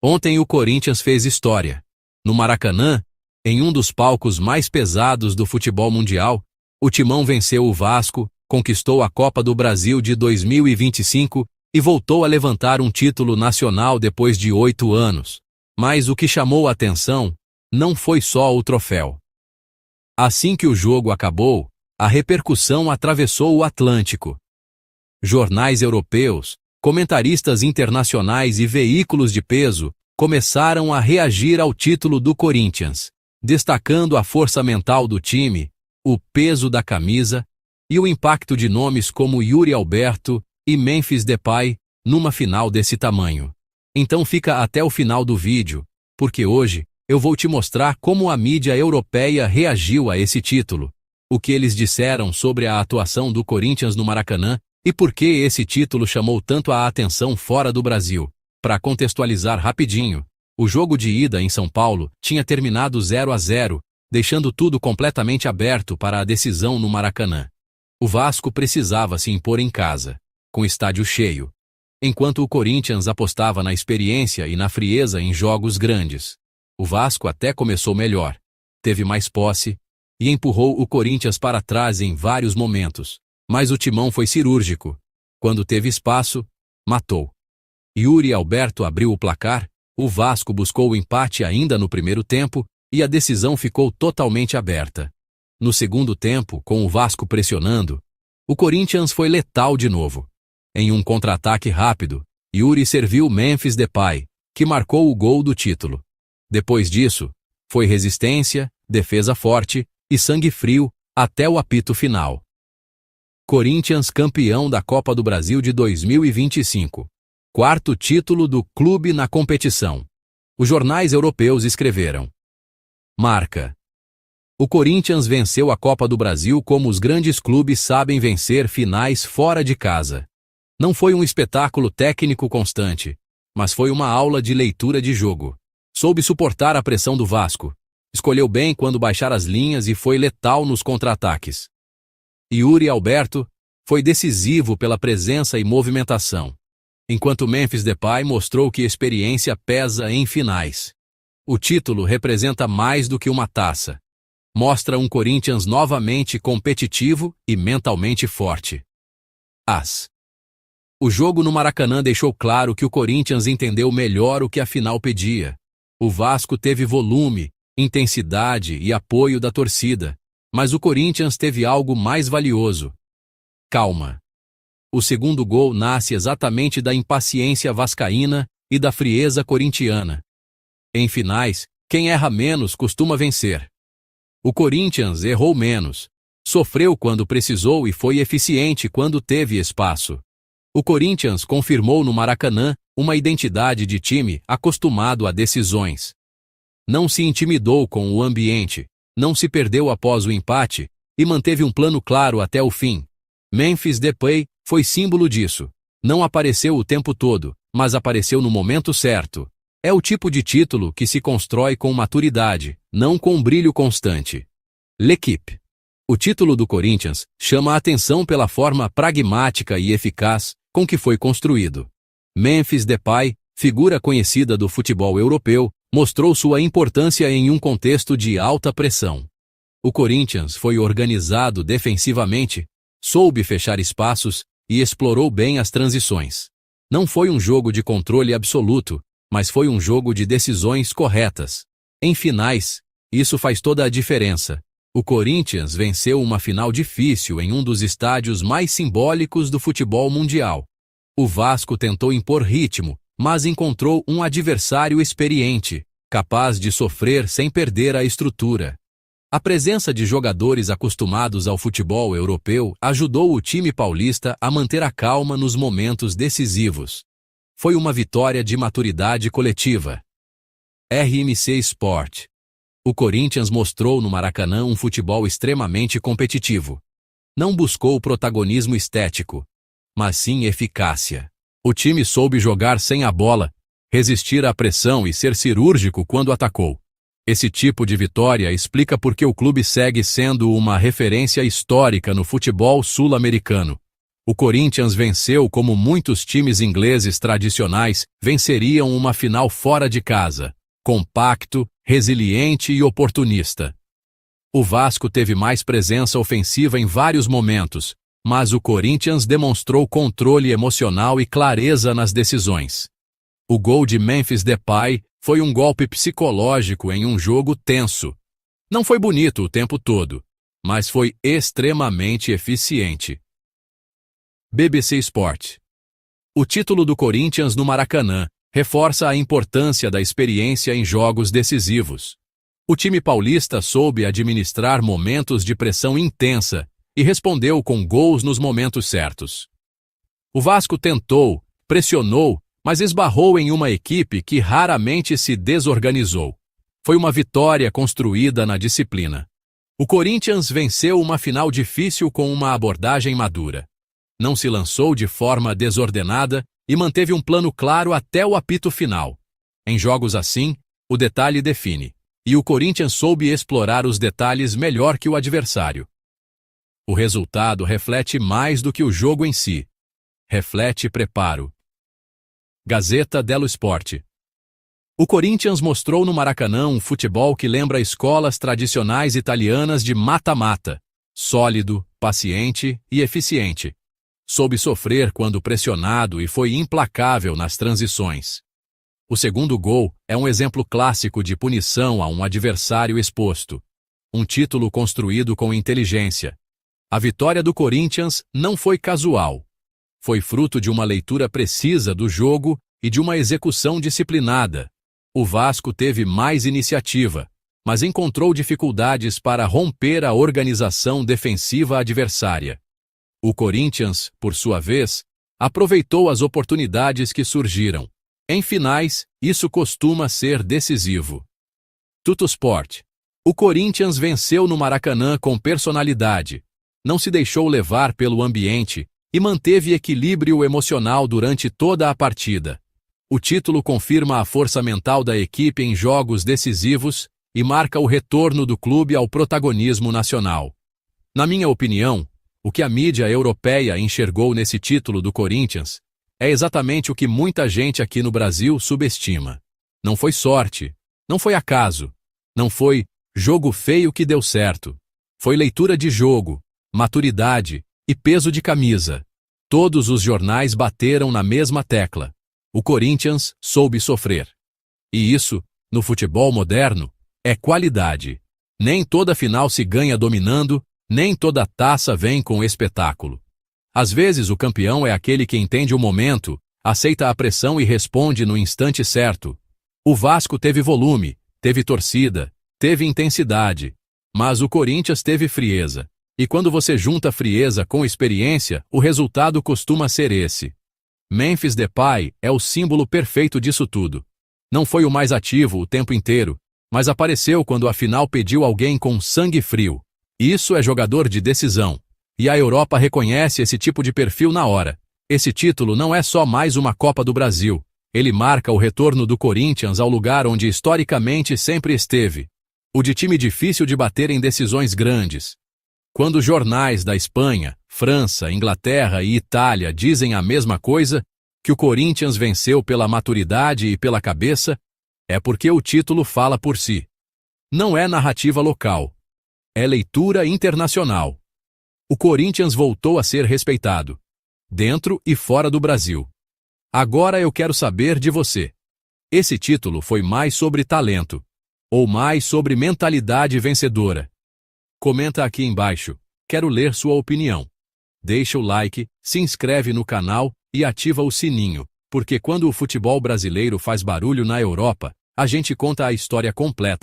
Ontem o Corinthians fez história. No Maracanã, em um dos palcos mais pesados do futebol mundial, o Timão venceu o Vasco, conquistou a Copa do Brasil de 2025 e voltou a levantar um título nacional depois de 8 anos. Mas o que chamou a atenção não foi só o troféu. Assim que o jogo acabou, a repercussão atravessou o Atlântico. Jornais europeus, comentaristas internacionais e veículos de peso começaram a reagir ao título do Corinthians, destacando a força mental do time, o peso da camisa e o impacto de nomes como Yuri Alberto e Memphis Depay numa final desse tamanho. Então fica até o final do vídeo, porque hoje eu vou te mostrar como a mídia europeia reagiu a esse título, o que eles disseram sobre a atuação do Corinthians no Maracanã e por que esse título chamou tanto a atenção fora do Brasil. Para contextualizar rapidinho, o jogo de ida em São Paulo tinha terminado 0-0, deixando tudo completamente aberto para a decisão no Maracanã. O Vasco precisava se impor em casa, com estádio cheio, enquanto o Corinthians apostava na experiência e na frieza em jogos grandes. O Vasco até começou melhor, teve mais posse e empurrou o Corinthians para trás em vários momentos, mas o Timão foi cirúrgico. Quando teve espaço, matou. Yuri Alberto abriu o placar, o Vasco buscou o empate ainda no primeiro tempo e a decisão ficou totalmente aberta. No segundo tempo, com o Vasco pressionando, o Corinthians foi letal de novo. Em um contra-ataque rápido, Yuri serviu Memphis Depay, que marcou o gol do título. Depois disso, foi resistência, defesa forte e sangue frio até o apito final. Corinthians campeão da Copa do Brasil de 2025. Quarto título do clube na competição. Os jornais europeus escreveram: marca. O Corinthians venceu a Copa do Brasil como os grandes clubes sabem vencer finais fora de casa. Não foi um espetáculo técnico constante, mas foi uma aula de leitura de jogo. Soube suportar a pressão do Vasco, escolheu bem quando baixar as linhas e foi letal nos contra-ataques. Yuri Alberto foi decisivo pela presença e movimentação, enquanto Memphis Depay mostrou que experiência pesa em finais. O título representa mais do que uma taça. Mostra um Corinthians novamente competitivo e mentalmente forte. O jogo no Maracanã deixou claro que o Corinthians entendeu melhor o que a final pedia. O Vasco teve volume, intensidade e apoio da torcida, mas o Corinthians teve algo mais valioso: calma. O segundo gol nasce exatamente da impaciência vascaína e da frieza corintiana. Em finais, quem erra menos costuma vencer. O Corinthians errou menos, sofreu quando precisou e foi eficiente quando teve espaço. O Corinthians confirmou no Maracanã uma identidade de time acostumado a decisões. Não se intimidou com o ambiente, não se perdeu após o empate e manteve um plano claro até o fim. Memphis Depay foi símbolo disso. Não apareceu o tempo todo, mas apareceu no momento certo. É o tipo de título que se constrói com maturidade, não com brilho constante. L'Équipe. O título do Corinthians chama a atenção pela forma pragmática e eficaz com que foi construído. Memphis Depay, figura conhecida do futebol europeu, mostrou sua importância em um contexto de alta pressão. O Corinthians foi organizado defensivamente, soube fechar espaços e explorou bem as transições. Não foi um jogo de controle absoluto, mas foi um jogo de decisões corretas. Em finais, isso faz toda a diferença. O Corinthians venceu uma final difícil em um dos estádios mais simbólicos do futebol mundial. O Vasco tentou impor ritmo, mas encontrou um adversário experiente, capaz de sofrer sem perder a estrutura. A presença de jogadores acostumados ao futebol europeu ajudou o time paulista a manter a calma nos momentos decisivos. Foi uma vitória de maturidade coletiva. RMC Sport. O Corinthians mostrou no Maracanã um futebol extremamente competitivo. Não buscou protagonismo estético, mas sim eficácia. O time soube jogar sem a bola, resistir à pressão e ser cirúrgico quando atacou. Esse tipo de vitória explica por que o clube segue sendo uma referência histórica no futebol sul-americano. O Corinthians venceu como muitos times ingleses tradicionais venceriam uma final fora de casa, compacto, resiliente e oportunista. O Vasco teve mais presença ofensiva em vários momentos, mas o Corinthians demonstrou controle emocional e clareza nas decisões. O gol de Memphis Depay foi um golpe psicológico em um jogo tenso. Não foi bonito o tempo todo, mas foi extremamente eficiente. BBC Sport. O título do Corinthians no Maracanã reforça a importância da experiência em jogos decisivos. O time paulista soube administrar momentos de pressão intensa e respondeu com gols nos momentos certos. O Vasco tentou, pressionou, mas esbarrou em uma equipe que raramente se desorganizou. Foi uma vitória construída na disciplina. O Corinthians venceu uma final difícil com uma abordagem madura. Não se lançou de forma desordenada e manteve um plano claro até o apito final. Em jogos assim, o detalhe define, e o Corinthians soube explorar os detalhes melhor que o adversário. O resultado reflete mais do que o jogo em si. Reflete preparo. Gazzetta dello Sport. O Corinthians mostrou no Maracanã um futebol que lembra escolas tradicionais italianas de mata-mata, sólido, paciente e eficiente. Soube sofrer quando pressionado e foi implacável nas transições. O segundo gol é um exemplo clássico de punição a um adversário exposto. Um título construído com inteligência. A vitória do Corinthians não foi casual. Foi fruto de uma leitura precisa do jogo e de uma execução disciplinada. O Vasco teve mais iniciativa, mas encontrou dificuldades para romper a organização defensiva adversária. O Corinthians, por sua vez, aproveitou as oportunidades que surgiram. Em finais, isso costuma ser decisivo. Tuttosport. O Corinthians venceu no Maracanã com personalidade. Não se deixou levar pelo ambiente e manteve equilíbrio emocional durante toda a partida. O título confirma a força mental da equipe em jogos decisivos e marca o retorno do clube ao protagonismo nacional. Na minha opinião, o que a mídia europeia enxergou nesse título do Corinthians é exatamente o que muita gente aqui no Brasil subestima. Não foi sorte, não foi acaso, não foi jogo feio que deu certo. Foi leitura de jogo, maturidade e peso de camisa. Todos os jornais bateram na mesma tecla. O Corinthians soube sofrer. E isso, no futebol moderno, é qualidade. Nem toda final se ganha dominando, nem toda taça vem com espetáculo. Às vezes o campeão é aquele que entende o momento, aceita a pressão e responde no instante certo. O Vasco teve volume, teve torcida, teve intensidade, mas o Corinthians teve frieza. E quando você junta frieza com experiência, o resultado costuma ser esse. Memphis Depay é o símbolo perfeito disso tudo. Não foi o mais ativo o tempo inteiro, mas apareceu quando a final pediu alguém com sangue frio. Isso é jogador de decisão. E a Europa reconhece esse tipo de perfil na hora. Esse título não é só mais uma Copa do Brasil. Ele marca o retorno do Corinthians ao lugar onde historicamente sempre esteve. O de time difícil de bater em decisões grandes. Quando jornais da Espanha, França, Inglaterra e Itália dizem a mesma coisa, que o Corinthians venceu pela maturidade e pela cabeça, é porque o título fala por si. Não é narrativa local. É leitura internacional. O Corinthians voltou a ser respeitado, dentro e fora do Brasil. Agora eu quero saber de você. Esse título foi mais sobre talento, ou mais sobre mentalidade vencedora? Comenta aqui embaixo, quero ler sua opinião. Deixa o like, se inscreve no canal e ativa o sininho, porque quando o futebol brasileiro faz barulho na Europa, a gente conta a história completa